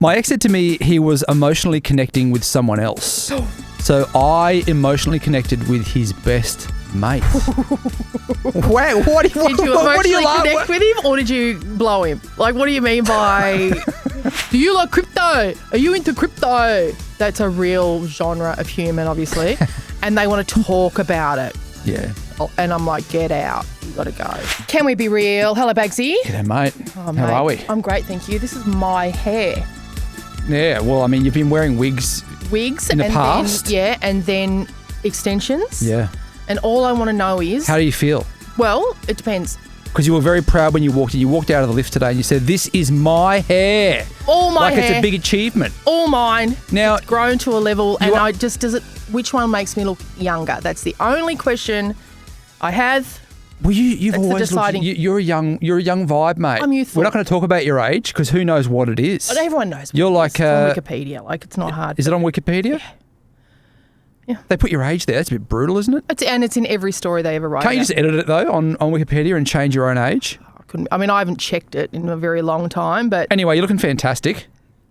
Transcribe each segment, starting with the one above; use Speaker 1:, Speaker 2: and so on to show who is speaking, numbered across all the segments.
Speaker 1: My ex said to me he was emotionally connecting with someone else. So I emotionally connected with his best mate. Wow,
Speaker 2: Did you emotionally connect with him or did you blow him? Like, what do you mean by, do you like crypto? Are you into crypto? That's a real genre of human, obviously. And they want to talk about it.
Speaker 1: Yeah.
Speaker 2: And I'm like, get out. You got to go. Can we be real? Hello, Bagsy.
Speaker 1: G'day, mate.
Speaker 2: Oh,
Speaker 1: How are we?
Speaker 2: I'm great, thank you. This is my hair.
Speaker 1: Yeah, well, I mean, you've been wearing wigs in the past.
Speaker 2: And then extensions.
Speaker 1: Yeah.
Speaker 2: And all I want to know is...
Speaker 1: How do you feel?
Speaker 2: Well, it depends.
Speaker 1: Because you were very proud when you walked in. You walked out of the lift today and you said, this is my hair.
Speaker 2: All my hair.
Speaker 1: Like it's a big achievement.
Speaker 2: All mine.
Speaker 1: Now,
Speaker 2: it's grown to a level and which one makes me look younger? That's the only question I have.
Speaker 1: Well, you've always looked, you're a young vibe, mate.
Speaker 2: I'm youthful.
Speaker 1: We're not going to talk about your age because who knows what it is.
Speaker 2: But everyone knows.
Speaker 1: You're like
Speaker 2: it's on Wikipedia. Like, it's not hard.
Speaker 1: Is it on Wikipedia?
Speaker 2: Yeah.
Speaker 1: They put your age there. That's a bit brutal, isn't it?
Speaker 2: It's in every story they ever write.
Speaker 1: Can't you just edit it though on Wikipedia and change your own age?
Speaker 2: I haven't checked it in a very long time, but
Speaker 1: anyway, you're looking fantastic.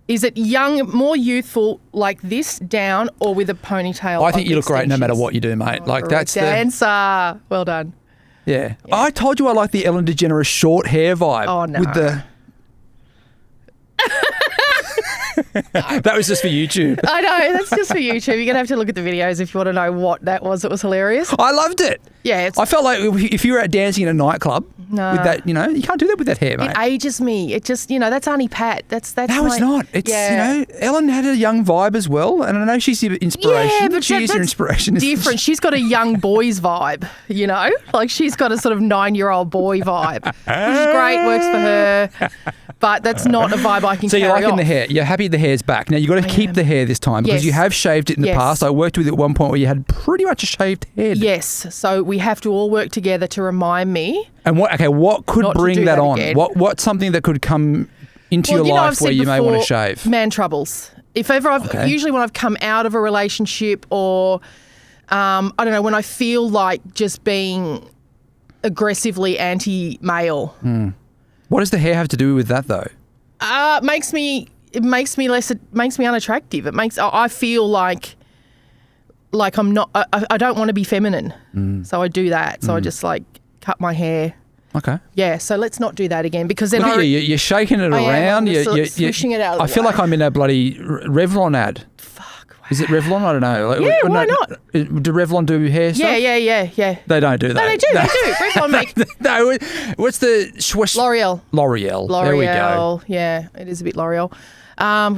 Speaker 2: Is it young, more youthful, like this down, or with a ponytail?
Speaker 1: I think you look great no matter what you do, mate. Like that's
Speaker 2: dancer. Well done.
Speaker 1: Yeah. I told you I like the Ellen DeGeneres short hair vibe.
Speaker 2: Oh, no.
Speaker 1: With the... That was just for YouTube.
Speaker 2: I know, that's just for YouTube. You're going to have to look at the videos if you want to know what that was. It was hilarious.
Speaker 1: I loved it.
Speaker 2: Yeah.
Speaker 1: I felt like if you were out dancing in a nightclub with that, you can't do that with that hair, mate.
Speaker 2: It ages me. It just, that's Auntie Pat. That's
Speaker 1: No, it's not. It's, Ellen had a young vibe as well. And I know she's your inspiration. Yeah, but she is your inspiration.
Speaker 2: Different. She's got a young boy's vibe, Like she's got a sort of 9-year-old boy vibe. Which is great, works for her. But that's not a vibe I can carry on. So
Speaker 1: you're liking the hair. You're happy the hair's back. Now, you've got to keep the hair this time because you have shaved it in the past. I worked with you at one point where you had pretty much a shaved head.
Speaker 2: Yes. So we have to all work together to remind me.
Speaker 1: And what could bring that on? Again. What's something that could come into your life where you may want to shave?
Speaker 2: Man troubles. If ever usually when I've come out of a relationship or, I don't know, when I feel like just being aggressively anti-male.
Speaker 1: What does the hair have to do with that though?
Speaker 2: It makes me unattractive. I feel like I'm not, I don't want to be feminine. So I do that. So I just cut my hair.
Speaker 1: Okay.
Speaker 2: Yeah. So let's not do that again because then
Speaker 1: you're shaking it around.
Speaker 2: You're swishing it out of the way.
Speaker 1: I feel like I'm in a bloody Revlon ad. Is it Revlon? I don't know.
Speaker 2: Why not?
Speaker 1: Do Revlon do hair stuff?
Speaker 2: Yeah.
Speaker 1: They don't do that.
Speaker 2: No, they do. Revlon make...
Speaker 1: No, what's the...
Speaker 2: L'Oreal.
Speaker 1: There we go.
Speaker 2: Yeah, it is a bit L'Oreal.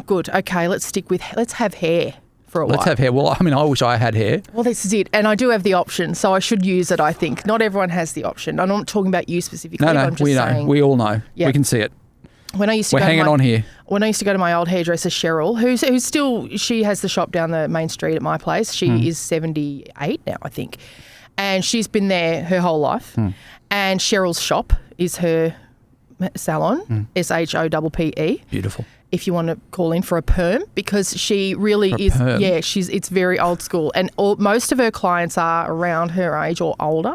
Speaker 2: Good. Okay, let's have hair for a while.
Speaker 1: Let's have hair. Well, I mean, I wish I had hair.
Speaker 2: Well, this is it. And I do have the option, so I should use it, I think. Not everyone has the option. I'm not talking about you specifically.
Speaker 1: No,
Speaker 2: I'm just
Speaker 1: we know.
Speaker 2: saying,
Speaker 1: we all know. Yeah. We can see it.
Speaker 2: When I used to
Speaker 1: We're hanging on here.
Speaker 2: When I used to go to my old hairdresser, Cheryl, who's still, she has the shop down the main street at my place. She is 78 now, I think. And she's been there her whole life. And Cheryl's shop is her salon, SHOPPE.
Speaker 1: Beautiful.
Speaker 2: If you want to call in for a perm, because she really is,
Speaker 1: perm.
Speaker 2: it's very old school. And most of her clients are around her age or older.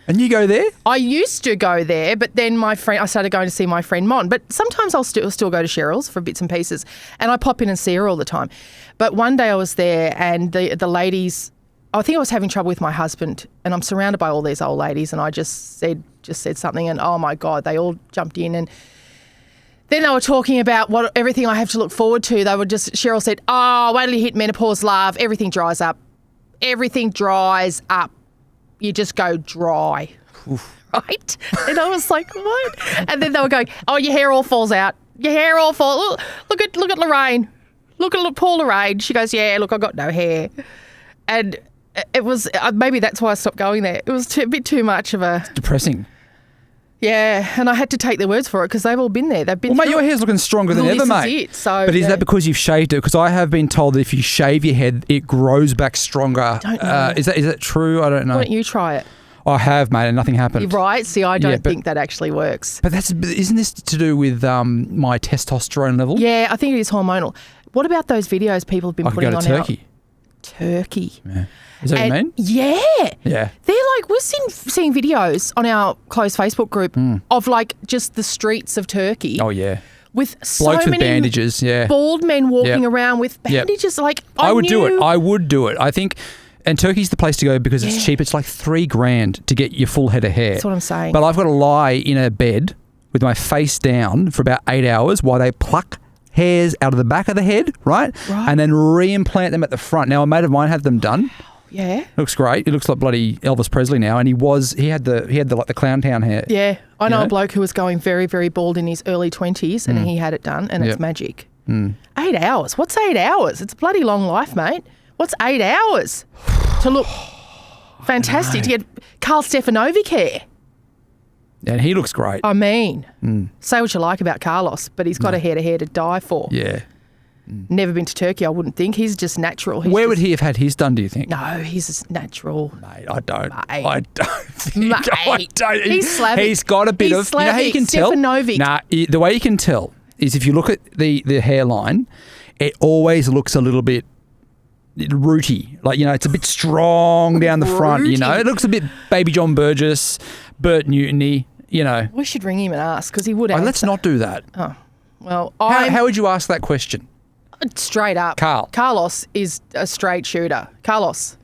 Speaker 1: And you go there?
Speaker 2: I used to go there, but then I started going to see my friend Mon. But sometimes I'll still go to Cheryl's for bits and pieces, and I pop in and see her all the time. But one day I was there, and the ladies, I think I was having trouble with my husband, and I'm surrounded by all these old ladies, and I just said something, and oh my God, they all jumped in, and then they were talking about everything I have to look forward to. Cheryl said, "Oh, wait till you hit menopause, love. Everything dries up. Everything dries up. You just go dry." Oof. Right? And I was like, what? And then they were going, "Oh, your hair all falls out. Your hair all falls. Look at Lorraine. Look at poor Lorraine." She goes, "Yeah, look, I've got no hair." And it was, maybe that's why I stopped going there. It was a bit too much of a...
Speaker 1: It's depressing.
Speaker 2: Yeah, and I had to take their words for it because they've all been there. They've been.
Speaker 1: Well, mate, your hair's looking stronger than ever, mate.
Speaker 2: This is it. So,
Speaker 1: but is that because you've shaved it? Because I have been told that if you shave your head, it grows back stronger.
Speaker 2: I don't know.
Speaker 1: Is that true? I don't know.
Speaker 2: Why don't you try it?
Speaker 1: I have, mate, and nothing happened.
Speaker 2: You're right. See, I don't think that actually works.
Speaker 1: But isn't this to do with my testosterone level?
Speaker 2: Yeah, I think it is hormonal. What about those videos people have been putting on
Speaker 1: Turkey?
Speaker 2: Turkey.
Speaker 1: Yeah. Is that what you mean?
Speaker 2: Yeah.
Speaker 1: Yeah.
Speaker 2: They're like, we're seeing videos on our closed Facebook group of like just the streets of Turkey.
Speaker 1: Oh, yeah.
Speaker 2: with so
Speaker 1: Blokes with
Speaker 2: many
Speaker 1: bandages, yeah.
Speaker 2: bald men walking
Speaker 1: Yep.
Speaker 2: around with
Speaker 1: Yep.
Speaker 2: bandages. Like
Speaker 1: I would do it.
Speaker 2: knew-
Speaker 1: I would do it. I think, and Turkey's the place to go because it's
Speaker 2: Yeah.
Speaker 1: cheap. It's like $3,000 to get your full head of hair.
Speaker 2: That's what I'm saying.
Speaker 1: But I've got to lie in a bed with my face down for about 8 hours while they pluck hairs out of the back of the head, right?
Speaker 2: Right.
Speaker 1: And then re-implant them at the front. Now, a mate of mine had them done.
Speaker 2: Yeah.
Speaker 1: Looks great. He looks like bloody Elvis Presley now, and he had the like the clown town hair.
Speaker 2: Yeah. I know
Speaker 1: know?
Speaker 2: a bloke who was going very, very bald in his early 20s and he had it done and
Speaker 1: Yep.
Speaker 2: it's magic.
Speaker 1: Mm.
Speaker 2: 8 hours? What's 8 hours? It's a bloody long life, mate. What's 8 hours to look fantastic, to get Carl Stefanovic hair?
Speaker 1: And he looks great.
Speaker 2: I mean, say what you like about Carlos, but he's got a head of hair to die for.
Speaker 1: Yeah.
Speaker 2: Never been to Turkey, I wouldn't think. He's just natural. He's
Speaker 1: Where would
Speaker 2: just-
Speaker 1: he have had his done, do you think?
Speaker 2: No, he's just natural.
Speaker 1: Mate, I don't.
Speaker 2: Mate.
Speaker 1: I don't think. I
Speaker 2: Mate.
Speaker 1: don't.
Speaker 2: He's Slavic.
Speaker 1: He's got a bit
Speaker 2: He's
Speaker 1: of. You know how you
Speaker 2: Slavic,
Speaker 1: can tell?
Speaker 2: Stefanovic.
Speaker 1: Nah, the way you can tell is if you look at the hairline, it always looks a little bit rooty. Like, you know, it's a bit strong down the front, you know.
Speaker 2: Rooty.
Speaker 1: It looks a bit Baby John Burgess, Bert Newton-y, you know.
Speaker 2: We should ring him and ask because he would
Speaker 1: Oh,
Speaker 2: answer.
Speaker 1: let's not do that.
Speaker 2: Well,
Speaker 1: How would you ask that question?
Speaker 2: straight up.
Speaker 1: Carl.
Speaker 2: Carlos is a straight shooter. Carlos,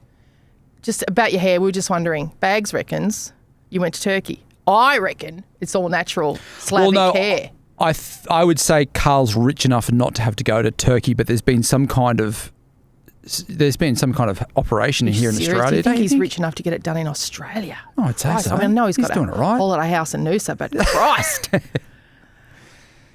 Speaker 2: just about your hair, we were just wondering. Bags reckons you went to Turkey. I reckon it's all natural Slavic hair.
Speaker 1: I would say Carl's rich enough not to have to go to Turkey, but there's been some kind of operation here in
Speaker 2: Serious?
Speaker 1: Australia.
Speaker 2: Do you
Speaker 1: don't
Speaker 2: think
Speaker 1: you
Speaker 2: he's
Speaker 1: think?
Speaker 2: rich enough to get it done in Australia?
Speaker 1: Oh, I'd say
Speaker 2: Christ,
Speaker 1: so.
Speaker 2: I mean, I know he's got
Speaker 1: doing
Speaker 2: a
Speaker 1: it right.
Speaker 2: holiday house in Noosa, but Christ.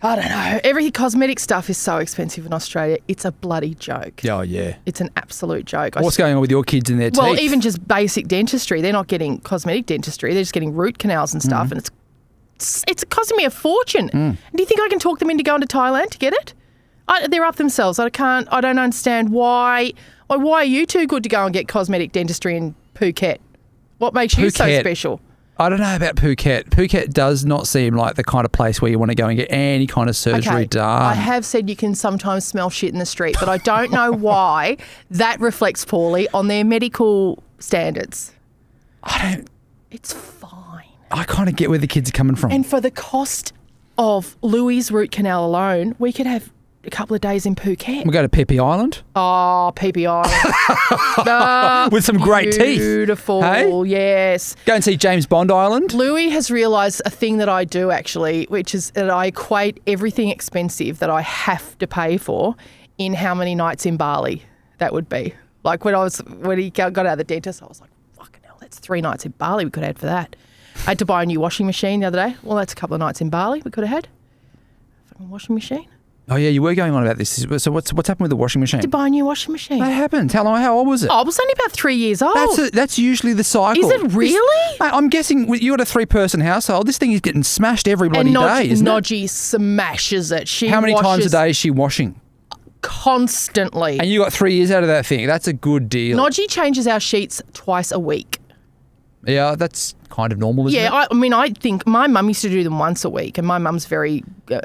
Speaker 2: I don't know. Every cosmetic stuff is so expensive in Australia. It's a bloody joke.
Speaker 1: Oh, yeah.
Speaker 2: It's an absolute joke.
Speaker 1: What's going on with your kids and their teeth?
Speaker 2: Well, even just basic dentistry. They're not getting cosmetic dentistry. They're just getting root canals and stuff, and it's costing me a fortune. Do you think I can talk them into going to Thailand to get it? They're up themselves. I don't understand why. Why are you too good to go and get cosmetic dentistry in Phuket? What makes you so
Speaker 1: Phuket.
Speaker 2: special?
Speaker 1: I don't know about Phuket. Phuket does not seem like the kind of place where you want to go and get any kind of surgery done.
Speaker 2: I have said you can sometimes smell shit in the street, but I don't know why that reflects poorly on their medical standards. It's fine.
Speaker 1: I kind of get where the kids are coming from.
Speaker 2: And for the cost of Louis' root canal alone, we could have a couple of days in Phuket.
Speaker 1: we go to Phi Island
Speaker 2: Oh, PPI.
Speaker 1: with some great teeth.
Speaker 2: Beautiful,
Speaker 1: Hey?
Speaker 2: yes.
Speaker 1: Go and see James Bond Island.
Speaker 2: Louis has realised a thing that I do actually, which is that I equate everything expensive that I have to pay for in how many nights in Bali that would be. Like when he got out of the dentist, I was like, fucking hell, that's 3 nights in Bali we could have had for that. I had to buy a new washing machine the other day. Well, that's a couple of nights in Bali we could have had. Fucking washing machine.
Speaker 1: Oh, yeah, you were going on about this. So what's happened with the washing machine?
Speaker 2: To buy a new washing machine.
Speaker 1: What happened? How old was it?
Speaker 2: Oh, I was only about 3 years old.
Speaker 1: That's usually the cycle.
Speaker 2: Is it really?
Speaker 1: Mate, I'm guessing you got a 3-person household. This thing is getting smashed every bloody
Speaker 2: and
Speaker 1: day, isn't it?
Speaker 2: Nodgy smashes it. She
Speaker 1: How many times a
Speaker 2: washes
Speaker 1: day is she washing?
Speaker 2: constantly.
Speaker 1: And you got 3 years out of that thing. That's a good deal.
Speaker 2: Nodgy changes our sheets twice a week.
Speaker 1: Yeah, that's kind of normal, isn't it?
Speaker 2: Yeah, I think my mum used to do them once a week, and my mum's very,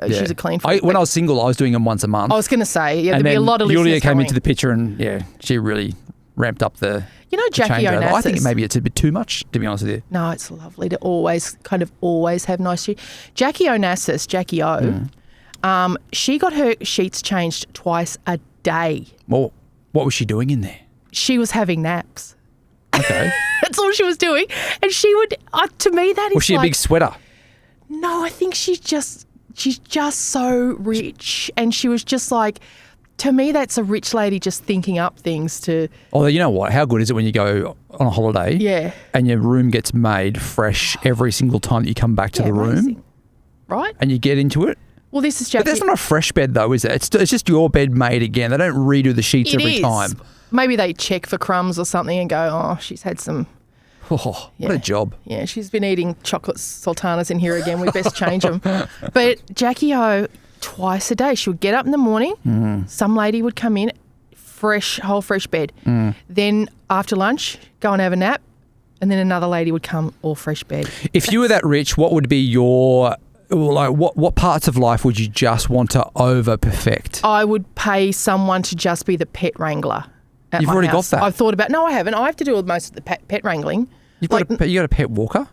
Speaker 2: she's a clean freak.
Speaker 1: When I was single, I was doing them once a month.
Speaker 2: I was going to say, yeah,
Speaker 1: and
Speaker 2: there'd be a
Speaker 1: then
Speaker 2: lot of
Speaker 1: Yulia
Speaker 2: listeners
Speaker 1: came
Speaker 2: going,
Speaker 1: into the picture and, yeah, she really ramped up the
Speaker 2: You know Jackie
Speaker 1: changeover. I think
Speaker 2: Onassis?
Speaker 1: maybe it's a bit too much, to be honest with you.
Speaker 2: No, it's lovely to always have nice sheets. Jackie Onassis, Jackie O, she got her sheets changed twice a day.
Speaker 1: Well, what was she doing in there?
Speaker 2: She was having naps.
Speaker 1: Okay.
Speaker 2: That's all she was doing. And she would, to me, that is
Speaker 1: Was she a big sweater?
Speaker 2: No, I think she's just so rich. And she was just like, to me, that's a rich lady just thinking up things to.
Speaker 1: Although, you know what? How good is it when you go on a holiday
Speaker 2: Yeah.
Speaker 1: and your room gets made fresh every single time that you come back to the room
Speaker 2: amazing. Right?
Speaker 1: and you get into it?
Speaker 2: Well, this is Jackie.
Speaker 1: But that's not a fresh bed, though, is it? It's just your bed made again. They don't redo the sheets
Speaker 2: It
Speaker 1: every
Speaker 2: is.
Speaker 1: time.
Speaker 2: Maybe they check for crumbs or something and go, oh, she's had some.
Speaker 1: Oh, what
Speaker 2: Yeah.
Speaker 1: a job.
Speaker 2: Yeah, she's been eating chocolate sultanas in here again. We best change them. But Jackie O, twice a day, she would get up in the morning. Some lady would come in, whole fresh bed. Then after lunch, go and have a nap. And then another lady would come, all fresh bed.
Speaker 1: If you were that rich, what would be your, like, what parts of life would you just want to over perfect?
Speaker 2: I would pay someone to just be the pet wrangler. At
Speaker 1: You've
Speaker 2: my
Speaker 1: already got
Speaker 2: house.
Speaker 1: that.
Speaker 2: I've thought about. No, I haven't. I have to do most of the pet wrangling.
Speaker 1: You got a pet walker?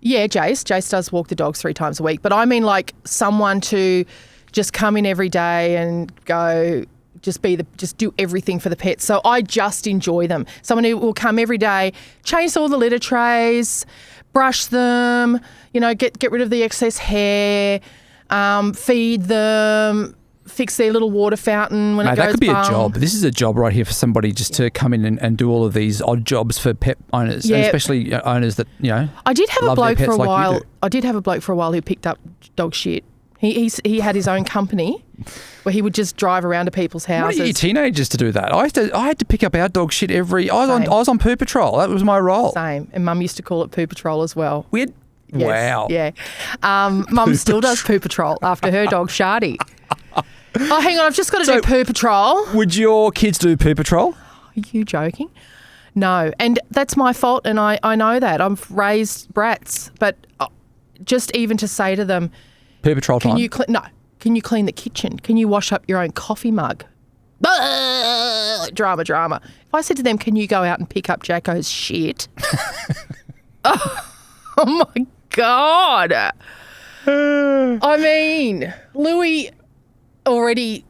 Speaker 2: Yeah, Jace. Jace does walk the dogs 3 times a week. But I mean, like, someone to just come in every day and go, just do everything for the pets. So I just enjoy them. Someone who will come every day, change all the litter trays, brush them, get rid of the excess hair, feed them, fix their little water fountain when it goes
Speaker 1: that could be
Speaker 2: bung.
Speaker 1: a job. This is a job right here for somebody just to come in and do all of these odd jobs for pet owners, and especially owners that,
Speaker 2: I did have a
Speaker 1: love their
Speaker 2: bloke for
Speaker 1: pets
Speaker 2: a
Speaker 1: like you
Speaker 2: while.
Speaker 1: do.
Speaker 2: I did have a bloke for a while who picked up dog shit. He had his own company where he would just drive around to people's houses.
Speaker 1: What are you teenagers to do that? I had to pick up our dog shit I was on Poo Patrol. That was my role.
Speaker 2: Same. And Mum used to call it Poo Patrol as well.
Speaker 1: Weird.
Speaker 2: Yes,
Speaker 1: Wow.
Speaker 2: Yeah. Mum still does Poo Patrol after her dog Shardy. Oh, hang on. I've just got to do Poo Patrol.
Speaker 1: Would your kids do Poo Patrol?
Speaker 2: Are you joking? No. And that's my fault, and I know that. I've raised brats. But just even to say to them,
Speaker 1: Poo Patrol time?
Speaker 2: Can you clean the kitchen? Can you wash up your own coffee mug? Drama. If I said to them, can you go out and pick up Jacko's shit? Oh my God. I mean, Louis already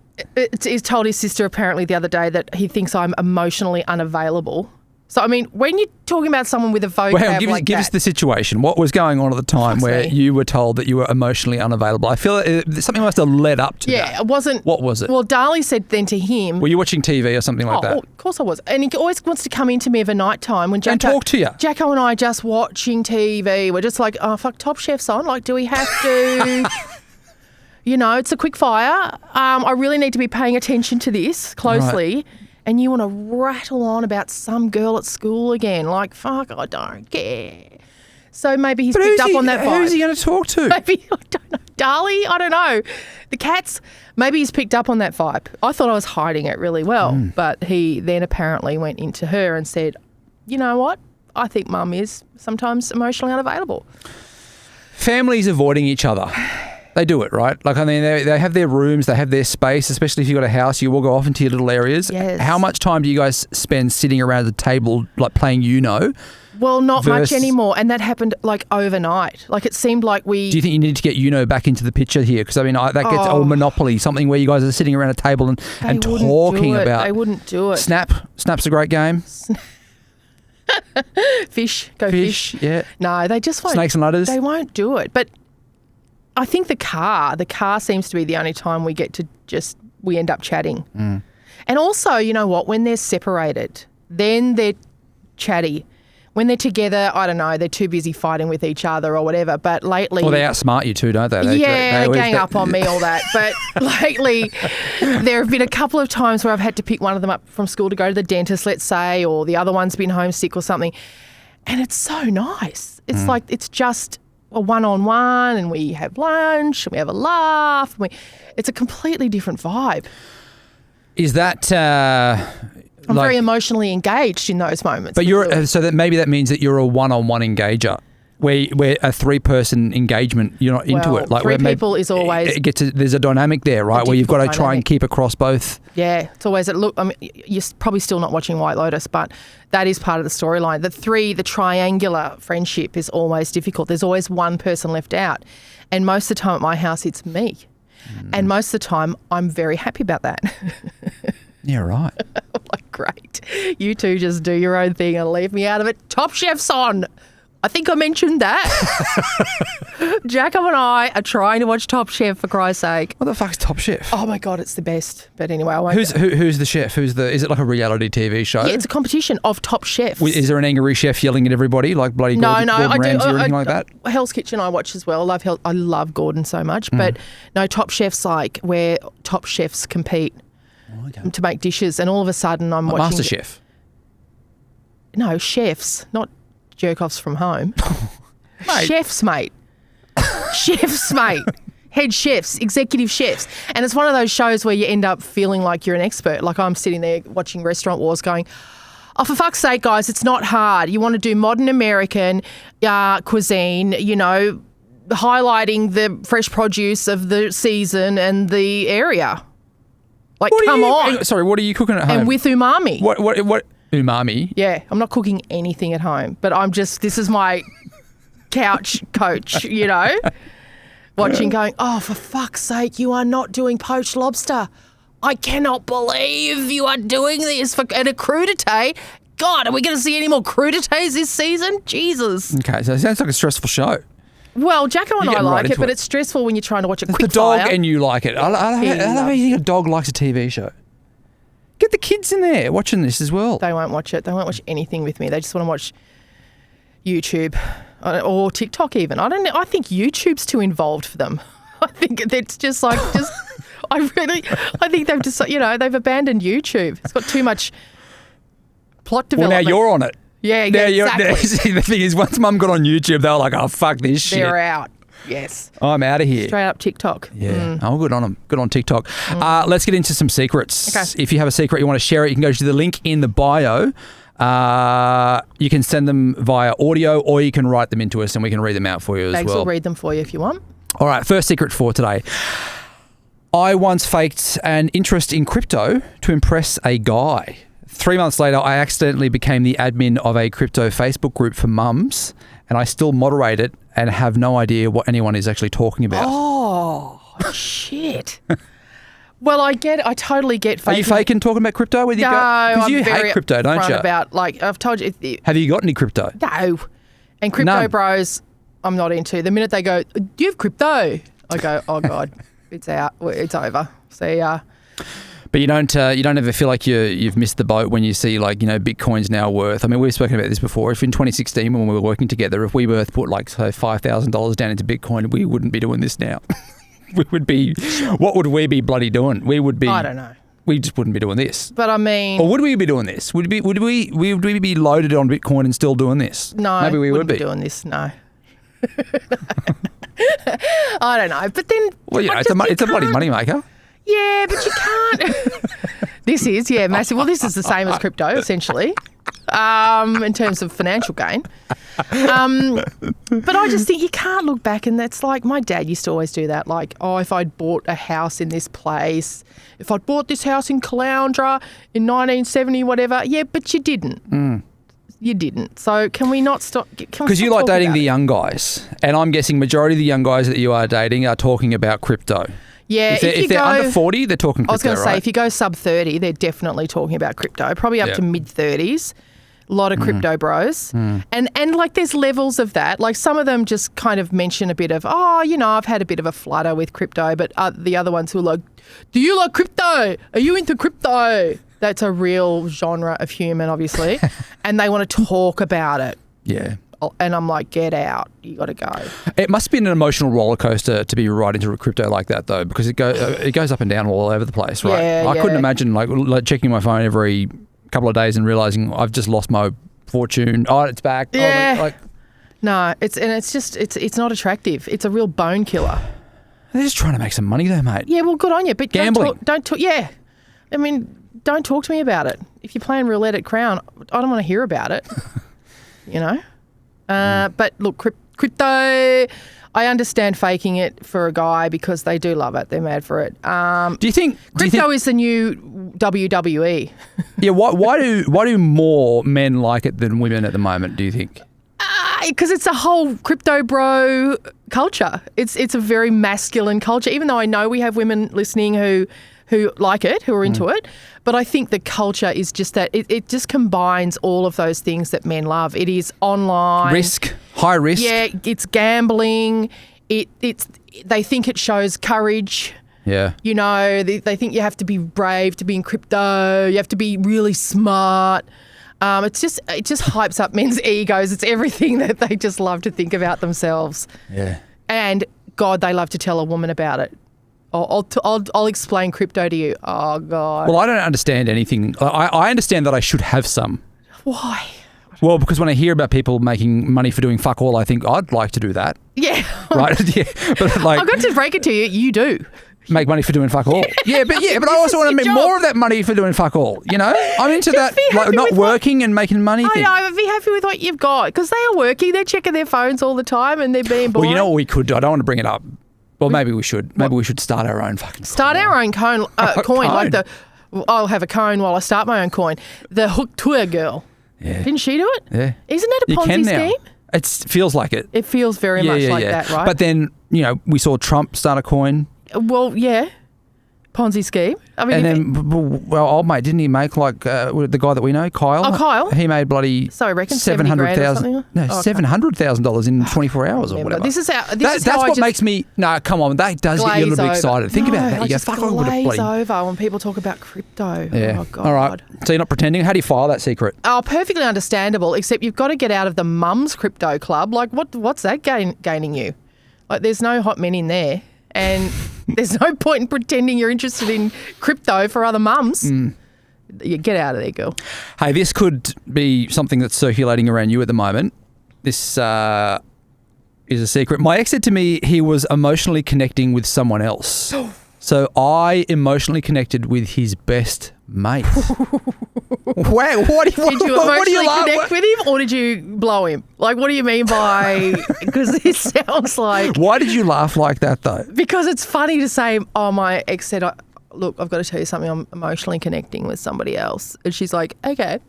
Speaker 2: he's told his sister apparently the other day that he thinks I'm emotionally unavailable. So, I mean, when you're talking about someone with a vocab
Speaker 1: give us the situation. What was going on at the time where you were told that you were emotionally unavailable? I feel something must have led up to that.
Speaker 2: Yeah, it wasn't.
Speaker 1: What was it?
Speaker 2: Well, Darlie said then to him.
Speaker 1: Were you watching TV or something like that?
Speaker 2: Oh, of course I was. And he always wants to come into me over night time when Jacko,
Speaker 1: and talk to you.
Speaker 2: Jacko and I are just watching TV. We're just like, oh, fuck, Top Chef's on. Like, do we have to? It's a quick fire. I really need to be paying attention to this closely. Right. And you want to rattle on about some girl at school again. Like, fuck, I don't care. So maybe he's picked up on that vibe.
Speaker 1: Who's he going to talk to?
Speaker 2: Maybe, I don't know. Darlie? I don't know. The cats? Maybe he's picked up on that vibe. I thought I was hiding it really well. But he then apparently went into her and said, you know what? I think Mum is sometimes emotionally unavailable.
Speaker 1: Families avoiding each other. They do it, right? Like, I mean, they have their rooms, they have their space, especially if you've got a house, you all go off into your little areas.
Speaker 2: Yes.
Speaker 1: How much time do you guys spend sitting around the table, like playing
Speaker 2: Well, not much anymore. And that happened like overnight. Like it seemed like
Speaker 1: Do you think you need to get back into the picture here? Because, I mean, that gets old Monopoly, something where you guys are sitting around a table and talking about.
Speaker 2: They wouldn't do it.
Speaker 1: Snap's a great game.
Speaker 2: Fish. Go fish.
Speaker 1: Yeah.
Speaker 2: No, they just won't.
Speaker 1: Snakes and ladders.
Speaker 2: They won't do it. But I think the car seems to be the only time we get to we end up chatting. And also, you know what, when they're separated, then they're chatty. When they're together, I don't know, they're too busy fighting with each other or whatever. But lately...
Speaker 1: Well, they outsmart you too, don't they?
Speaker 2: They gang up on me, all that. But lately, there have been a couple of times where I've had to pick one of them up from school to go to the dentist, let's say, or the other one's been homesick or something. And it's so nice. It's like, it's just a one-on-one, and we have lunch and we have a laugh. It's a completely different vibe.
Speaker 1: Is that...
Speaker 2: I'm very emotionally engaged in those moments.
Speaker 1: But so that maybe that means that you're a one-on-one engager, where a three-person engagement, you're not into it.
Speaker 2: Like three people is always
Speaker 1: there's a dynamic there, right? Where you've got to try and keep across both.
Speaker 2: Yeah, it's always I mean, you're probably still not watching White Lotus, but that is part of the storyline. The triangular friendship is always difficult. There's always one person left out, and most of the time at my house it's me, and most of the time I'm very happy about that.
Speaker 1: Yeah, right.
Speaker 2: Like, great. You two just do your own thing and leave me out of it. Top Chef's on. I think I mentioned that. Jacko and I are trying to watch Top Chef, for Christ's sake.
Speaker 1: What the fuck's Top Chef?
Speaker 2: Oh my God, it's the best. But anyway, I won't.
Speaker 1: Who's the chef? Is it like a reality TV show?
Speaker 2: Yeah, it's a competition of top chefs.
Speaker 1: Is there an angry chef yelling at everybody like bloody Gordon Ramsay or anything like that?
Speaker 2: Hell's Kitchen I watch as well. I love Gordon so much. But no, Top Chef's like where top chefs compete. To make dishes, and all of a sudden I'm watching...
Speaker 1: MasterChef?
Speaker 2: No, chefs, not jerk-offs from home.
Speaker 1: Mate.
Speaker 2: Chefs, mate. Chefs, mate. Head chefs, executive chefs. And it's one of those shows where you end up feeling like you're an expert. Like I'm sitting there watching Restaurant Wars going, oh, for fuck's sake, guys, it's not hard. You want to do modern American cuisine, highlighting the fresh produce of the season and the area. Like, come on.
Speaker 1: Sorry, what are you cooking at home?
Speaker 2: And with umami.
Speaker 1: What umami?
Speaker 2: Yeah, I'm not cooking anything at home, but this is my couch coach, watching going, oh, for fuck's sake, you are not doing poached lobster. I cannot believe you are doing this and a crudité. God, are we going to see any more crudités this season? Jesus.
Speaker 1: Okay, so it sounds like a stressful show.
Speaker 2: Well, Jacko and
Speaker 1: You're
Speaker 2: I
Speaker 1: getting
Speaker 2: like
Speaker 1: right
Speaker 2: it, but
Speaker 1: into it.
Speaker 2: it's stressful when you're trying to watch a
Speaker 1: The
Speaker 2: quick
Speaker 1: dog
Speaker 2: fire.
Speaker 1: and you like it. I love how you think a dog likes a TV show. Get the kids in there watching this as well.
Speaker 2: They won't watch it. They won't watch anything with me. They just want to watch YouTube or TikTok even. I think YouTube's too involved for them. I think it's just like, I think they've just, they've abandoned YouTube. It's got too much plot
Speaker 1: Well, now
Speaker 2: development.
Speaker 1: you're on it.
Speaker 2: Yeah, exactly.
Speaker 1: See, the thing is, once Mum got on YouTube, they were like, oh, fuck this shit.
Speaker 2: They're out. Yes.
Speaker 1: I'm out of here.
Speaker 2: Straight up TikTok.
Speaker 1: Yeah. Oh, good on them. Good on TikTok. Let's get into some secrets.
Speaker 2: Okay.
Speaker 1: If you have a secret you want to share it, you can go to the link in the bio. You can send them via audio or you can write them into us and we can read them out for you as
Speaker 2: Thanks,
Speaker 1: well.
Speaker 2: we'll read them for you if you want.
Speaker 1: All right. First secret for today. I once faked an interest in crypto to impress a guy. 3 months later, I accidentally became the admin of a crypto Facebook group for mums, and I still moderate it and have no idea what anyone is actually talking about.
Speaker 2: Oh, shit. Well, I totally get faking.
Speaker 1: Are you faking talking about crypto with your guy? Because
Speaker 2: I'm
Speaker 1: you
Speaker 2: very
Speaker 1: hate crypto, don't
Speaker 2: upfront
Speaker 1: you?
Speaker 2: About, I've told you.
Speaker 1: Have you got any crypto?
Speaker 2: No. And crypto
Speaker 1: None.
Speaker 2: bros, I'm not into. The minute they go, do you have crypto? I go, oh, God, it's out. It's over. See ya.
Speaker 1: But you don't ever feel like you've missed the boat when you see Bitcoin's now worth. I mean, we've spoken about this before. If in 2016 when we were working together, if we both put $5,000 down into Bitcoin, we wouldn't be doing this now. We would be. What would we be bloody doing? We would be.
Speaker 2: I don't know.
Speaker 1: We just wouldn't be doing this.
Speaker 2: But I mean,
Speaker 1: Or would we be doing this? Would we be loaded on Bitcoin and still doing this?
Speaker 2: no,
Speaker 1: Maybe we would
Speaker 2: wouldn't
Speaker 1: be
Speaker 2: doing this. No. I don't know. But then,
Speaker 1: Well, it's a bloody moneymaker.
Speaker 2: Yeah, but you can't. This is, massive. Well, this is the same as crypto, essentially, in terms of financial gain. But I just think you can't look back, and that's like my dad used to always do that. Like, oh, if I'd bought a house in this place, if I'd bought this house in Caloundra in 1970, whatever. Yeah, but you didn't. You didn't. So can we not stop?
Speaker 1: Because you like dating the young guys, and I'm guessing majority of the young guys that you are dating are talking about crypto.
Speaker 2: Yeah,
Speaker 1: if they're under 40, they're talking crypto,
Speaker 2: I was going to say,
Speaker 1: right?
Speaker 2: if you go sub 30, they're definitely talking about crypto, probably up to mid 30s. A lot of crypto bros. And like there's levels of that. Like some of them just kind of mention a bit of, I've had a bit of a flutter with crypto, but the other ones who are like, do you like crypto? Are you into crypto? That's a real genre of human, obviously. And they want to talk about it.
Speaker 1: Yeah.
Speaker 2: And I'm like, get out. You got to go.
Speaker 1: It must be an emotional roller coaster to be right into crypto like that, though, because it goes up and down all over the place, right?
Speaker 2: Yeah,
Speaker 1: I couldn't imagine like checking my phone every couple of days and realizing I've just lost my fortune. Oh, it's back.
Speaker 2: Yeah. No, it's not attractive. It's a real bone killer.
Speaker 1: They're just trying to make some money though, mate.
Speaker 2: Yeah, well, good on you. But
Speaker 1: Gambling.
Speaker 2: Don't talk. Yeah. I mean, don't talk to me about it. If you're playing roulette at Crown, I don't want to hear about it. But look, crypto, I understand faking it for a guy because they do love it. They're mad for it.
Speaker 1: Do you think
Speaker 2: Crypto is the new WWE.
Speaker 1: Yeah. Why do more men like it than women at the moment? Do you think?
Speaker 2: Because it's a whole crypto bro culture. It's a very masculine culture. Even though I know we have women listening who like it, who are into it. But I think the culture is just that it just combines all of those things that men love. It is online.
Speaker 1: High risk.
Speaker 2: Yeah, it's gambling. They think it shows courage.
Speaker 1: Yeah.
Speaker 2: They think you have to be brave to be in crypto. You have to be really smart. It just hypes up men's egos. It's everything that they just love to think about themselves.
Speaker 1: Yeah.
Speaker 2: And God, they love to tell a woman about it. I'll explain crypto to you. Oh, God.
Speaker 1: Well, I don't understand anything. I understand that I should have some.
Speaker 2: Why?
Speaker 1: Well, because when I hear about people making money for doing fuck all, I think I'd like to do that.
Speaker 2: Yeah.
Speaker 1: Right? Yeah. But
Speaker 2: I've got to break it to you. You do.
Speaker 1: Make money for doing fuck all. But I also want to make more of that money for doing fuck all. I'm into that, like not working and making money thing.
Speaker 2: I know, but be happy with what you've got because they are working. They're checking their phones all the time and they're being bored.
Speaker 1: Well, you know what we could do? I don't want to bring it up. Well, maybe we should. Maybe we should start our own fucking
Speaker 2: our own coin. Like I'll have a cone while I start my own coin. The Hook Tour girl.
Speaker 1: Yeah.
Speaker 2: Didn't she do it?
Speaker 1: Yeah.
Speaker 2: Isn't that a
Speaker 1: You
Speaker 2: Ponzi
Speaker 1: can now.
Speaker 2: scheme?
Speaker 1: It feels like it.
Speaker 2: It feels very much like that, right?
Speaker 1: But then, we saw Trump start a coin.
Speaker 2: Well, yeah. Ponzi scheme. I mean,
Speaker 1: And then, old mate, didn't he make the guy that we know, Kyle?
Speaker 2: Oh, Kyle?
Speaker 1: He made bloody
Speaker 2: so I reckon $700,000.
Speaker 1: No, $700,000 in 24 hours or whatever.
Speaker 2: This is how.
Speaker 1: That's what makes me. No, come on, that does get you a little bit excited. Think about that.
Speaker 2: I
Speaker 1: You go,
Speaker 2: just
Speaker 1: fuck, I would have
Speaker 2: glaze
Speaker 1: bloody.
Speaker 2: over when people talk about crypto.
Speaker 1: Yeah.
Speaker 2: Oh God.
Speaker 1: All right. So you're not pretending. How do you file that secret?
Speaker 2: Oh, perfectly understandable. Except you've got to get out of the mum's crypto club. Like, what's that gaining you? Like, there's no hot men in there. And there's no point in pretending you're interested in crypto for other mums. You get out of there, girl.
Speaker 1: Hey, this could be something that's circulating around you at the moment. This is a secret. My ex said to me he was emotionally connecting with someone else. So I emotionally connected with his best mate. Wow,
Speaker 2: did you emotionally connect with him or did you blow him? Like, what do you mean by... Because this sounds like...
Speaker 1: Why did you laugh like that, though?
Speaker 2: Because it's funny to say, oh, my ex said, look, I've got to tell you something, I'm emotionally connecting with somebody else. And she's like, okay.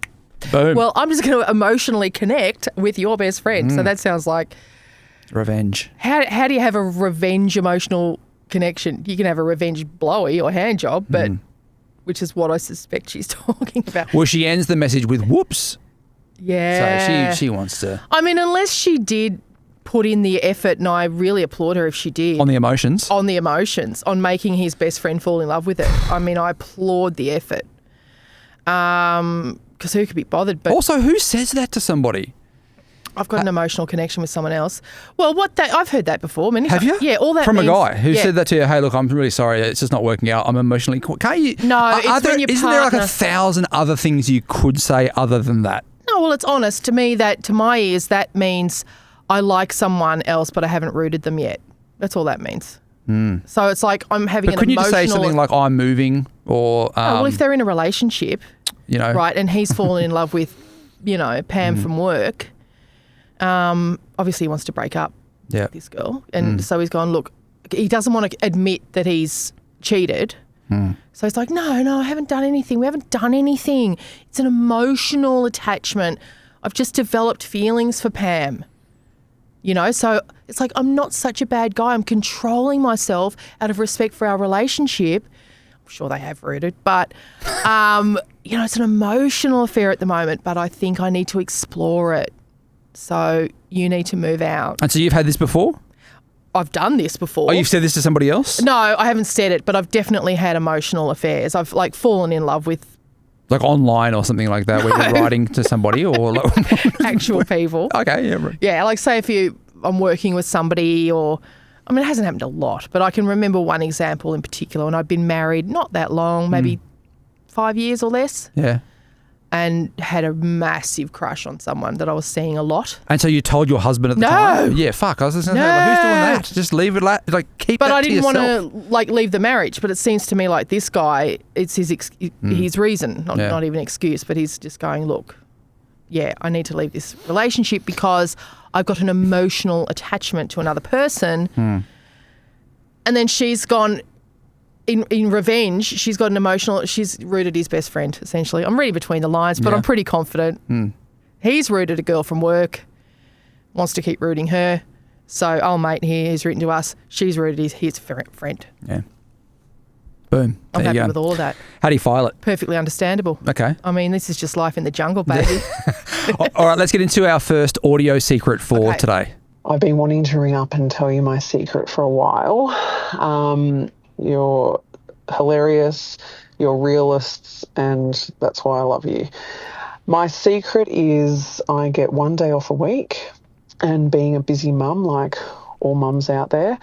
Speaker 1: Boom.
Speaker 2: Well, I'm just going to emotionally connect with your best friend. So that sounds like...
Speaker 1: Revenge.
Speaker 2: How do you have a revenge emotional connection? You can have a revenge blowy or hand job, but... Which is what I suspect she's talking about.
Speaker 1: Well, she ends the message with whoops.
Speaker 2: Yeah.
Speaker 1: So she wants to...
Speaker 2: I mean, unless she did put in the effort, and I really applaud her if she did.
Speaker 1: On the emotions?
Speaker 2: On the emotions, on making his best friend fall in love with her. I mean, I applaud the effort. Because who could be bothered? But
Speaker 1: also, who says that to somebody?
Speaker 2: I've got an emotional connection with someone else. Well, I've heard that before many times.
Speaker 1: Have you?
Speaker 2: Yeah, all that
Speaker 1: from
Speaker 2: means,
Speaker 1: a guy who said that to you. Hey, look, I'm really sorry. It's just not working out. I'm emotionally. Can't you?
Speaker 2: No, it's when your
Speaker 1: isn't there like
Speaker 2: partner...
Speaker 1: 1,000 other things you could say other than that?
Speaker 2: No, well, it's honest to me. That to my ears, that means I like someone else, but I haven't rooted them yet. That's all that means. So it's like I'm having
Speaker 1: but
Speaker 2: an
Speaker 1: couldn't you
Speaker 2: emotional...
Speaker 1: just say something like I'm moving or?
Speaker 2: well, if they're in a relationship, right, and he's fallen in love with, Pam from work. Obviously he wants to break up with this girl. And so he's gone, look, he doesn't want to admit that he's cheated. So he's like, no, I haven't done anything. We haven't done anything. It's an emotional attachment. I've just developed feelings for Pam. So it's like, I'm not such a bad guy. I'm controlling myself out of respect for our relationship. I'm sure they have rooted, but, it's an emotional affair at the moment, but I think I need to explore it. So you need to move out.
Speaker 1: And so you've had this before?
Speaker 2: I've done this before.
Speaker 1: Oh, you've said this to somebody else?
Speaker 2: No, I haven't said it, but I've definitely had emotional affairs. I've fallen in love with...
Speaker 1: Like online or something like that, where you're writing to somebody or...
Speaker 2: actual people.
Speaker 1: Okay, yeah. Right.
Speaker 2: Yeah, like say I'm working with somebody or... I mean, it hasn't happened a lot, but I can remember one example in particular when I'd been married not that long, maybe 5 years or less.
Speaker 1: Yeah.
Speaker 2: And had a massive crush on someone that I was seeing a lot.
Speaker 1: And so you told your husband at the time? Yeah, fuck. I was just going to say, who's doing that? Just leave it keep
Speaker 2: but
Speaker 1: that
Speaker 2: I
Speaker 1: to
Speaker 2: didn't
Speaker 1: yourself.
Speaker 2: want to leave the marriage. But it seems to me like this guy, it's his reason, not even excuse, but he's just going, look, yeah, I need to leave this relationship because I've got an emotional attachment to another person. And then she's gone... In revenge, she's got an emotional... She's rooted his best friend, essentially. I'm reading between the lines, but I'm pretty confident. He's rooted a girl from work, wants to keep rooting her. So, old mate here, he's written to us. She's rooted his friend.
Speaker 1: Yeah. Boom.
Speaker 2: I'm happy with all of that.
Speaker 1: How do you file it?
Speaker 2: Perfectly understandable.
Speaker 1: Okay.
Speaker 2: I mean, this is just life in the jungle, baby.
Speaker 1: All right, let's get into our first audio secret for today.
Speaker 3: I've been wanting to ring up and tell you my secret for a while. You're hilarious, you're realists, and that's why I love you. My secret is I get 1 day off a week, and being a busy mum like all mums out there,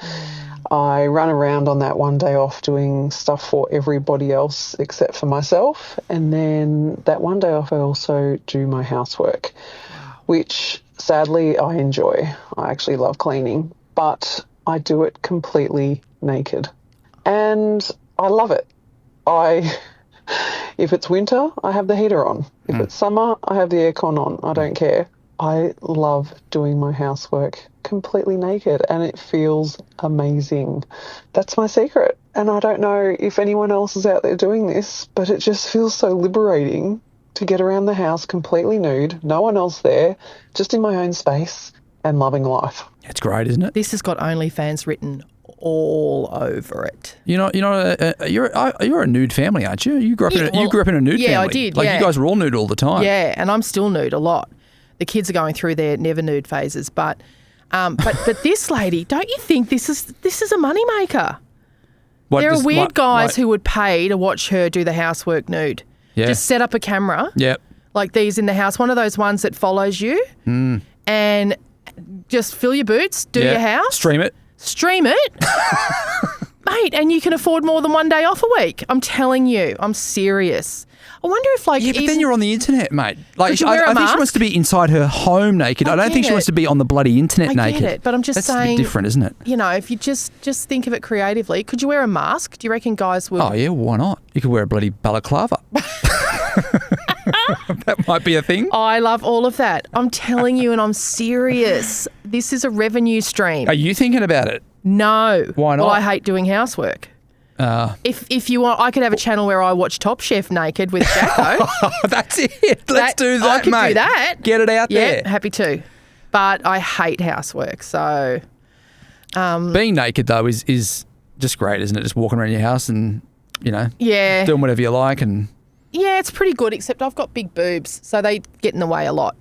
Speaker 3: I run around on that 1 day off doing stuff for everybody else except for myself, and then that 1 day off I also do my housework, which sadly I enjoy. I actually love cleaning, but I do it completely naked. And I love it. If it's winter, I have the heater on. If it's summer, I have the aircon on. I don't care. I love doing my housework completely naked and it feels amazing. That's my secret. And I don't know if anyone else is out there doing this, but it just feels so liberating to get around the house completely nude, no one else there, just in my own space, and loving life.
Speaker 1: It's great, isn't it?
Speaker 2: This has got OnlyFans written all over it.
Speaker 1: You're a nude family, aren't you? You grew up in a nude family.
Speaker 2: Yeah, I did.
Speaker 1: Like you guys were all nude all the time.
Speaker 2: Yeah, and I'm still nude a lot. The kids are going through their never nude phases, but this lady, don't you think this is a moneymaker? There are weird guys who would pay to watch her do the housework nude.
Speaker 1: Yeah.
Speaker 2: Just set up a camera.
Speaker 1: Yep.
Speaker 2: Like these in the house, one of those ones that follows you, and just fill your boots, do your house,
Speaker 1: stream it,
Speaker 2: mate, and you can afford more than one day off a week. I'm telling you, I'm serious. I wonder if
Speaker 1: but then you're on the internet, mate. Like I think she wants to be inside her home naked. I don't think she wants to be on the bloody internet naked.
Speaker 2: I get it, but I'm just saying,
Speaker 1: that's a bit different, isn't it?
Speaker 2: You know, if you just think of it creatively, could you wear a mask? Do you reckon guys would?
Speaker 1: Oh yeah, why not? You could wear a bloody balaclava. That might be a thing.
Speaker 2: I love all of that. I'm telling you, and I'm serious. This is a revenue stream.
Speaker 1: Are you thinking about it?
Speaker 2: No.
Speaker 1: Why not?
Speaker 2: Well, I hate doing housework. If you want, I could have a channel where I watch Top Chef naked with Jacko.
Speaker 1: That's it. Let's do that,
Speaker 2: I could
Speaker 1: mate.
Speaker 2: do that.
Speaker 1: Get it out there.
Speaker 2: Yeah, happy to. But I hate housework, so...
Speaker 1: Being naked, though, is just great, isn't it? Just walking around your house and, doing whatever you like and...
Speaker 2: Yeah, it's pretty good, except I've got big boobs, so they get in the way a lot.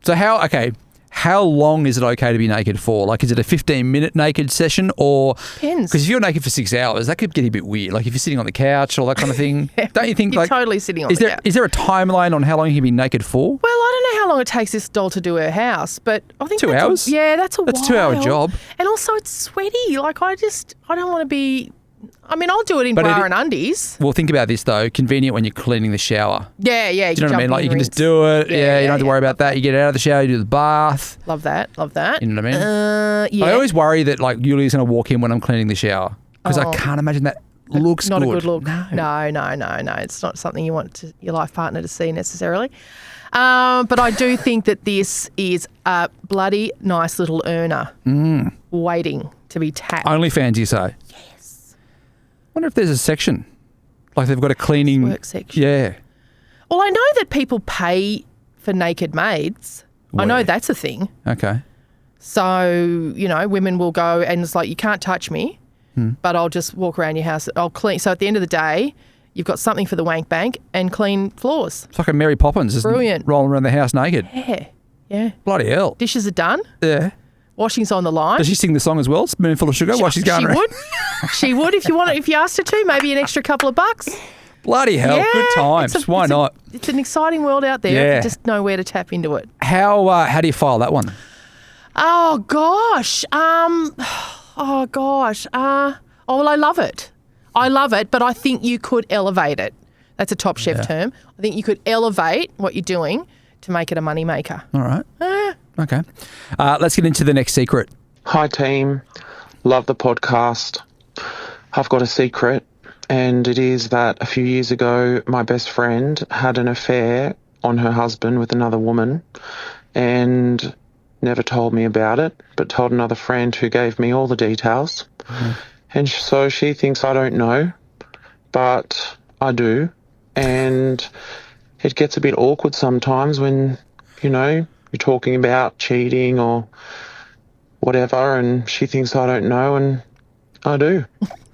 Speaker 1: So how long is it okay to be naked for? Like, is it a 15-minute naked session or...
Speaker 2: Depends.
Speaker 1: Because if you're naked for 6 hours, that could get a bit weird. Like, if you're sitting on the couch or that kind of thing. Don't you think,
Speaker 2: You're totally sitting on the couch.
Speaker 1: Is there a timeline on how long you can be naked for?
Speaker 2: Well, I don't know how long it takes this doll to do her house, but I think
Speaker 1: 2 hours?
Speaker 2: That's a
Speaker 1: That's a 2-hour job.
Speaker 2: And also it's sweaty. Like, I don't want to be... I mean, I'll do it in bra and undies.
Speaker 1: Well, think about this, though. Convenient when you're cleaning the shower.
Speaker 2: Yeah.
Speaker 1: Do you know what I mean? Like, you can just do it. You don't have to worry about that. You get out of the shower, you do the bath.
Speaker 2: Love that.
Speaker 1: You know what I mean?
Speaker 2: Yeah.
Speaker 1: I always worry that, like, Yulia's going to walk in when I'm cleaning the shower because I can't imagine that looks
Speaker 2: not
Speaker 1: good.
Speaker 2: Not a good look.
Speaker 1: No.
Speaker 2: It's not something you want your life partner to see necessarily. But I do think that this is a bloody nice little earner waiting to be tapped.
Speaker 1: OnlyFans, you say?
Speaker 2: Yes.
Speaker 1: I wonder if there's a section. Like they've got a cleaning...
Speaker 2: work section.
Speaker 1: Yeah.
Speaker 2: Well, I know that people pay for naked maids.
Speaker 1: Where?
Speaker 2: I know that's a thing.
Speaker 1: Okay.
Speaker 2: So, you know, women will go and it's like, you can't touch me, but I'll just walk around your house. I'll clean. So at the end of the day, you've got something for the wank bank and clean floors.
Speaker 1: It's like a Mary Poppins. Just
Speaker 2: Brilliant.
Speaker 1: rolling around the house naked.
Speaker 2: Yeah.
Speaker 1: Bloody hell.
Speaker 2: Dishes are done.
Speaker 1: Yeah.
Speaker 2: Washing's on the line.
Speaker 1: Does she sing the song as well? Spoonful of sugar while she's going around?
Speaker 2: She would if you asked her to. Maybe an extra couple of bucks.
Speaker 1: Bloody hell.
Speaker 2: Yeah,
Speaker 1: Good times. Why not?
Speaker 2: It's an exciting world out there.
Speaker 1: Yeah.
Speaker 2: You just know where to tap into it.
Speaker 1: How do you file that one?
Speaker 2: Oh, gosh. Well, I love it. But I think you could elevate it. That's a Top Chef term. I think you could elevate what you're doing to make it a money maker.
Speaker 1: All right. Okay. Let's get into the next secret.
Speaker 4: Hi, team. Love the podcast. I've got a secret, and it is that a few years ago, my best friend had an affair on her husband with another woman and never told me about it, but told another friend who gave me all the details. And so she thinks I don't know, but I do. And it gets a bit awkward sometimes when, you know, you're talking about cheating or whatever, and she thinks I don't know, and I do.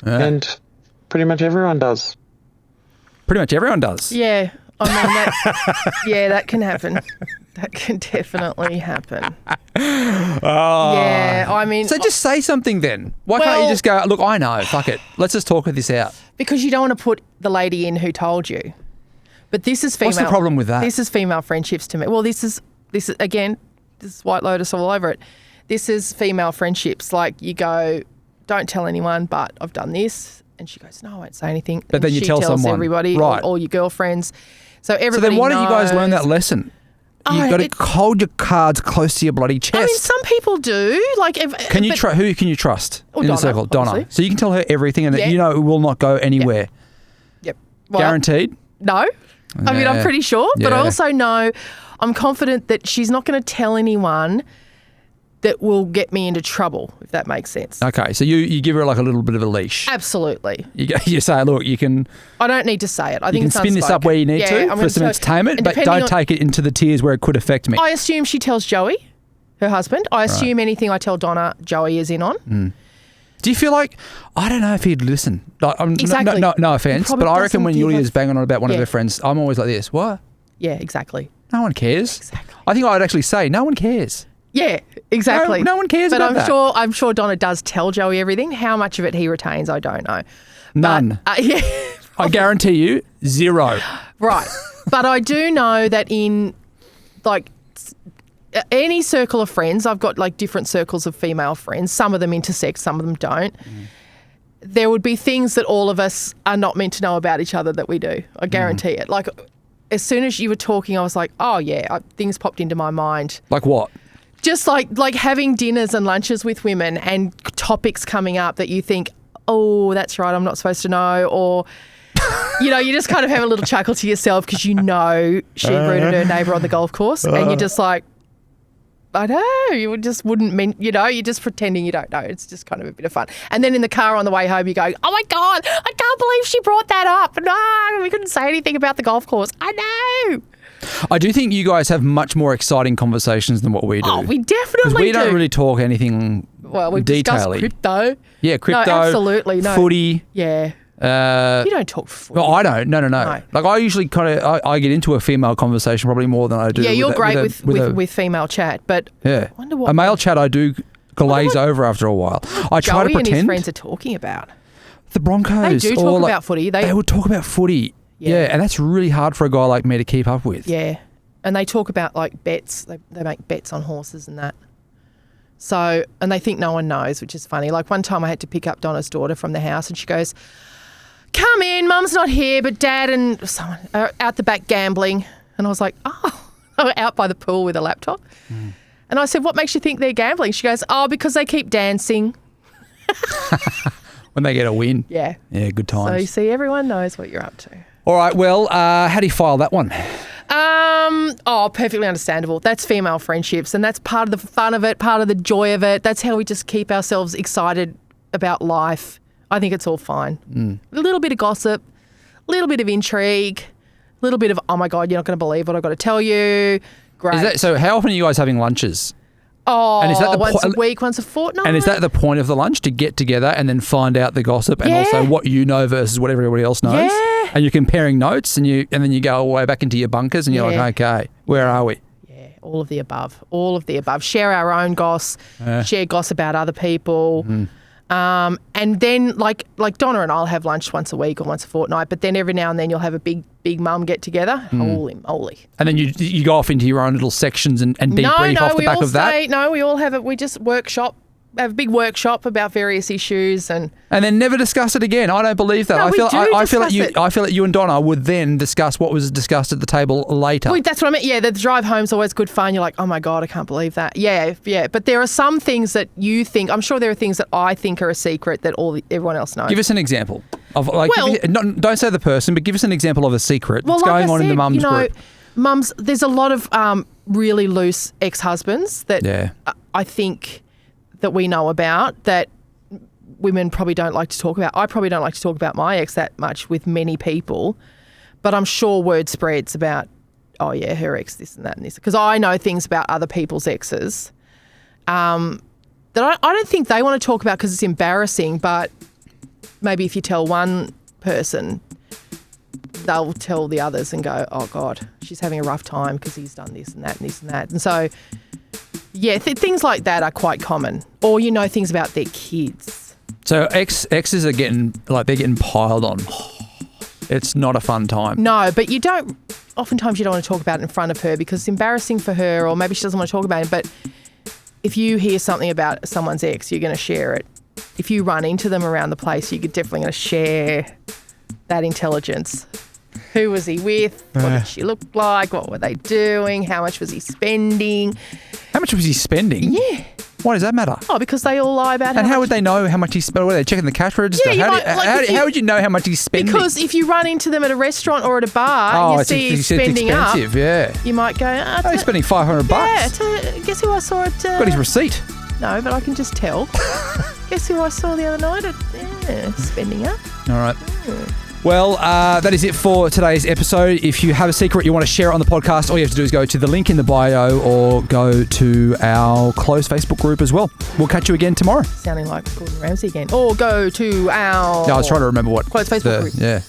Speaker 4: And pretty much everyone does.
Speaker 1: Pretty much everyone does.
Speaker 2: Yeah. I mean, that can happen. That can definitely happen. Yeah, I mean...
Speaker 1: So just say something then. Why can't you just go, look, I know, fuck it. Let's just talk this out.
Speaker 2: Because you don't want to put the lady in who told you. But this is female...
Speaker 1: What's the problem with that?
Speaker 2: This is female friendships to me. Well, this is again, this is White Lotus all over it. This is female friendships. Like you go, don't tell anyone, but I've done this. And she goes, no, I won't say anything.
Speaker 1: But then you tell
Speaker 2: tells
Speaker 1: someone.
Speaker 2: Everybody,
Speaker 1: right.
Speaker 2: all your girlfriends. So everybody
Speaker 1: So then why don't you guys learn that
Speaker 2: knows.
Speaker 1: lesson? You've got to hold your cards close to your bloody chest.
Speaker 2: I mean, some people do. Like,
Speaker 1: who can you trust in
Speaker 2: Donna,
Speaker 1: the circle? Donna.
Speaker 2: obviously.
Speaker 1: So you can tell her everything and you know it will not go anywhere.
Speaker 2: Yep. Well,
Speaker 1: Guaranteed?
Speaker 2: No. I mean, I'm pretty sure. But I
Speaker 1: Yeah.
Speaker 2: also know, I'm confident that she's not going to tell anyone that will get me into trouble, if that makes sense.
Speaker 1: Okay, so you give her like a little bit of a leash.
Speaker 2: Absolutely.
Speaker 1: You say, look, you can
Speaker 2: I don't need to say it. I think
Speaker 1: spin this up
Speaker 2: unspoken.
Speaker 1: where you need
Speaker 2: Yeah,
Speaker 1: to
Speaker 2: I'm
Speaker 1: for
Speaker 2: gonna
Speaker 1: some
Speaker 2: tell-
Speaker 1: entertainment,
Speaker 2: and
Speaker 1: but
Speaker 2: depending
Speaker 1: don't
Speaker 2: on-
Speaker 1: take it into the tears where it could affect me.
Speaker 2: I assume she tells Joey. her husband. I assume anything I tell Donna, Joey is in on.
Speaker 1: Do you feel like, I don't know if he'd listen. Like,
Speaker 2: Exactly.
Speaker 1: No offense, but I reckon when
Speaker 2: doesn't give
Speaker 1: Yulia's banging on about one of
Speaker 2: Yeah.
Speaker 1: her friends, I'm always like this. What?
Speaker 2: Yeah, exactly.
Speaker 1: No one cares.
Speaker 2: Exactly.
Speaker 1: I think I'd actually say no one cares.
Speaker 2: Yeah, exactly.
Speaker 1: No one cares
Speaker 2: but
Speaker 1: about that.
Speaker 2: I'm sure Donna does tell Joey everything. How much of it he retains, I don't know.
Speaker 1: None.
Speaker 2: But, yeah.
Speaker 1: I guarantee you, 0.
Speaker 2: Right. But I do know that in like any circle of friends, I've got like different circles of female friends. Some of them intersect, some of them don't. There would be things that all of us are not meant to know about each other that we do. I guarantee it. Like as soon as you were talking, I was like, oh yeah, things popped into my mind.
Speaker 1: Like what?
Speaker 2: Just like having dinners and lunches with women and topics coming up that you think, oh, that's right, I'm not supposed to know. Or, you know, you just kind of have a little chuckle to yourself because you know she rooted her neighbour on the golf course and you're just like, I know, you just wouldn't, you're just pretending you don't know. It's just kind of a bit of fun. And then in the car on the way home, you go, oh my God, I can't believe she brought that up. No, we couldn't say anything about the golf course. I know.
Speaker 1: I do think you guys have much more exciting conversations than what we do.
Speaker 2: Oh, we definitely
Speaker 1: Because we
Speaker 2: do.
Speaker 1: don't really talk anything
Speaker 2: Well, we've discussed
Speaker 1: detail-y.
Speaker 2: crypto.
Speaker 1: Yeah, crypto.
Speaker 2: No, absolutely. No.
Speaker 1: Footy.
Speaker 2: Yeah. You don't talk footy.
Speaker 1: No, I don't. No.
Speaker 2: No.
Speaker 1: Like I usually kind of I get into a female conversation probably more than I do.
Speaker 2: Yeah, you're great
Speaker 1: a-
Speaker 2: with female chat, but
Speaker 1: yeah.
Speaker 2: I wonder what
Speaker 1: a male chat I do glaze over after a while. I try to
Speaker 2: Joey and his
Speaker 1: pretend
Speaker 2: friends are talking about.
Speaker 1: the Broncos.
Speaker 2: They do
Speaker 1: or
Speaker 2: talk
Speaker 1: like-
Speaker 2: about footy.
Speaker 1: They would talk about footy.
Speaker 2: Yeah.
Speaker 1: Yeah, and that's really hard for a guy like me to keep up with.
Speaker 2: Yeah, and they talk about like bets. They make bets on horses and that. So, and they think no one knows, which is funny. Like one time I had to pick up Donna's daughter from the house and she goes, come in, Mum's not here, but Dad and someone are out the back gambling. And I was like, oh, out by the pool with a laptop. And I said, what makes you think they're gambling? She goes, oh, because they keep dancing.
Speaker 1: When they get a win.
Speaker 2: Yeah.
Speaker 1: Yeah, good
Speaker 2: So you
Speaker 1: times.
Speaker 2: see, everyone knows what you're up to.
Speaker 1: All right, well, how do you file that one?
Speaker 2: Perfectly understandable. That's female friendships, and that's part of the fun of it, part of the joy of it. That's how we just keep ourselves excited about life. I think it's all fine. A little bit of gossip, a little bit of intrigue, a little bit of, oh my God, you're not going to believe what I've got to tell you. Great.
Speaker 1: Is that, so how often are you guys having lunches?
Speaker 2: and
Speaker 1: is that the
Speaker 2: once
Speaker 1: po-
Speaker 2: a week, once a fortnight.
Speaker 1: And is that the point of the lunch, to get together and then find out the gossip and
Speaker 2: Yeah.
Speaker 1: also what you know versus what everybody else knows?
Speaker 2: Yeah.
Speaker 1: And you're comparing notes and then you go all the way back into your bunkers and you're
Speaker 2: Yeah.
Speaker 1: like, okay, where are we?
Speaker 2: Yeah, all of the above. All of the above. Share our own goss, share goss about other people. And then like Donna and I'll have lunch once a week or once a fortnight, but then every now and then you'll have a big mum get together. Holy moly.
Speaker 1: And then you go off into your own little sections and debrief off the back of that.
Speaker 2: We all have it. We just have a big workshop about various issues and
Speaker 1: And then never discuss it again. I don't believe that.
Speaker 2: No,
Speaker 1: I
Speaker 2: we
Speaker 1: feel
Speaker 2: do
Speaker 1: I feel like
Speaker 2: discuss it.
Speaker 1: I feel like you and Donna would then discuss what was discussed at the table later.
Speaker 2: Well, that's what I meant. Yeah, the drive home's always good fun. You're like, oh my God, I can't believe that. Yeah. But there are some things that you think, I'm sure there are things that I think are a secret that everyone else knows.
Speaker 1: Give us an example of like.
Speaker 2: Well-
Speaker 1: don't say the person, but give us an example of a secret that's
Speaker 2: like
Speaker 1: going
Speaker 2: I
Speaker 1: on in the
Speaker 2: said,
Speaker 1: mum's group.
Speaker 2: Mums, there's a lot of really loose ex-husbands that
Speaker 1: Yeah.
Speaker 2: I think that we know about that women probably don't like to talk about. I probably don't like to talk about my ex that much with many people, but I'm sure word spreads about, oh yeah, her ex, this and that and this. Because I know things about other people's exes that I don't think they want to talk about because it's embarrassing, but maybe if you tell one person, they'll tell the others and go, oh God, she's having a rough time because he's done this and that and this and that. And so, yeah, things like that are quite common. Or you know things about their kids.
Speaker 1: So exes are getting piled on. It's not a fun time.
Speaker 2: No, but oftentimes you don't want to talk about it in front of her because it's embarrassing for her, or maybe she doesn't want to talk about it. But if you hear something about someone's ex, you're going to share it. If you run into them around the place, you're definitely going to share that intelligence. Who was he with? What did she look like? What were they doing? How much was he spending?
Speaker 1: How much was he spending?
Speaker 2: Yeah.
Speaker 1: Why does that matter?
Speaker 2: Oh, because they all lie about
Speaker 1: And how
Speaker 2: much.
Speaker 1: would they know how much he spent? Were they checking the cash register?
Speaker 2: Yeah,
Speaker 1: How would you know how much he's spending?
Speaker 2: Because if you run into them at a restaurant or at a bar and you see he's spending up,
Speaker 1: expensive, yeah.
Speaker 2: you might go,
Speaker 1: Oh, he's spending $500.
Speaker 2: yeah, guess who I saw at...
Speaker 1: Got his receipt.
Speaker 2: No, but I can just tell. Guess who I saw the other night at spending up?
Speaker 1: All right. Well, that is it for today's episode. If you have a secret you want to share it on the podcast, all you have to do is go to the link in the bio or go to our closed Facebook group as well. We'll catch you again tomorrow.
Speaker 2: Sounding like Gordon Ramsay again. Or go to our...
Speaker 1: No, I was trying to remember what...
Speaker 2: Closed Facebook group.
Speaker 1: Yeah.